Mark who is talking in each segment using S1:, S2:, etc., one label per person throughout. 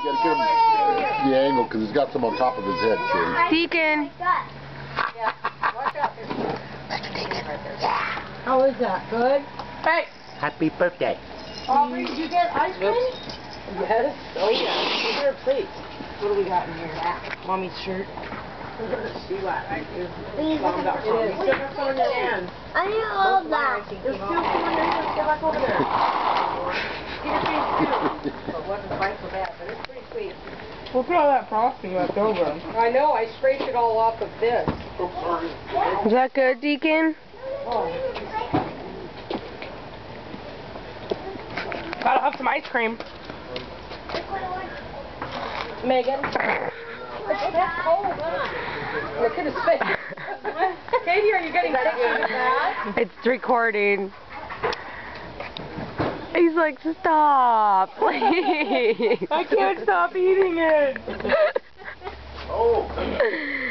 S1: gotta get him the angle because he's got some on top of his head, kid.
S2: Deacon.
S3: How is that? Good?
S2: Hey.
S4: Happy birthday.
S3: Aubrey, did you get ice cream?
S5: Yes. Oh yeah. These are plates. What do we got in here? Mommy's shirt. See what? Mom got some. You still have some in your hand.
S6: I didn't love that.
S5: There's still some in your hand. Get back over there. Get your face too. It wasn't quite so bad, but it's pretty sweet.
S2: Look at all that frosting left over.
S5: I know. I scraped it all off of this.
S2: Is that good, Deacon?
S5: Oh.
S2: Gotta have some ice cream.
S5: Megan. That's cold. Look at his face. Katie, are you getting pictures of that?
S2: It's recording. He's like, stop, please. I can't stop eating it.
S1: Oh.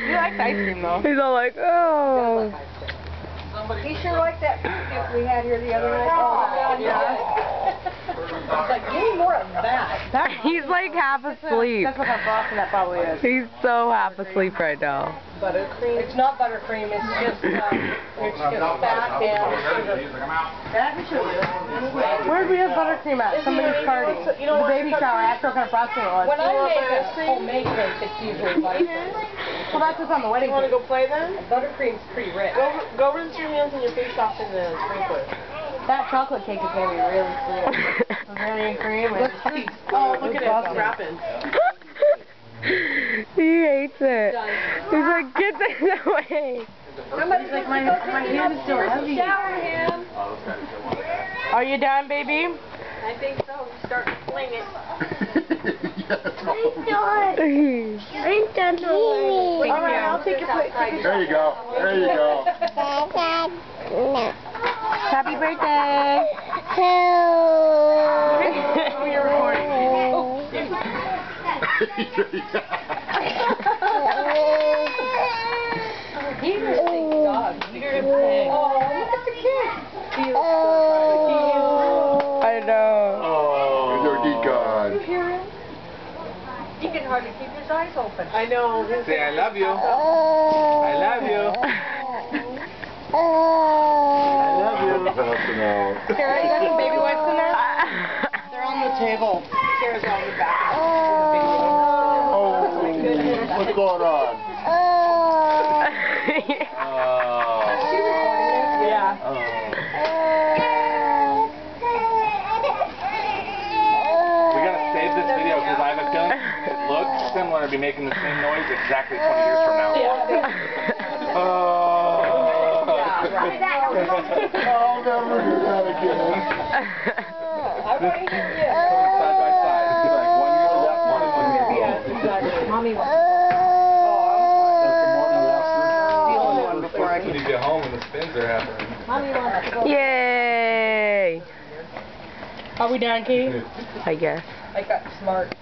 S2: He likes ice cream though. He's all like, oh.
S5: He sure liked that fruit we had here the other night. Oh, yeah. It's like, give me more of that.
S2: He's like half asleep.
S5: That's what kind of frosting that probably is.
S2: He's so half asleep right now.
S5: Buttercream. It's not buttercream. It's just fat and sugar. Fat and sugar.
S2: Where'd we have buttercream at? Somebody's party. The baby shower. I asked her what kind of frosting it was.
S5: When I make a homemade cake, it's usually buttercream.
S2: Well, that's what's on the wedding
S5: You want to
S2: cake.
S5: go play then? Buttercream's pretty rich. Go rinse your hands and your face off in the sprinkler.
S2: That chocolate cake is going to be really sweet. Bavarian cream.
S5: Oh, look at it. It's wrapping.
S2: He hates it. He's like, get this away.
S5: Somebody's like, my hand is still heavy. Shower him.
S2: Are you done, baby?
S5: I think so. Start to fling it.
S6: I'm done.
S5: Alright, I'll take your plate.
S1: There you go. There you go.
S2: Happy birthday.
S6: You're
S2: recording.
S5: Peter's a big dog. Peter is big. Oh, look at the kid. He is so
S2: I know.
S1: Oh, your Deacon.
S5: You hear him? He can hardly keep his eyes open. I know.
S4: Say I love you. I love you. I love you.
S1: Passing out.
S2: Sarah, you got some baby wipes in there?
S5: They're on the table. Sarah's on the back.
S1: Oh, what's going on?
S2: Yeah.
S4: We gotta save this video because I have a feeling it looks similar to be making the same noise exactly 20 years from now.
S1: I'll never do that again.
S5: I want to hear you.
S4: Side by side. It's like 1 year to that one.
S5: Yes, exactly. Mommy wants
S4: Before I can get home and the spins are happening.
S5: Mommy wants to go.
S2: Yay! Are we done, Katie? I guess.
S5: I got smart.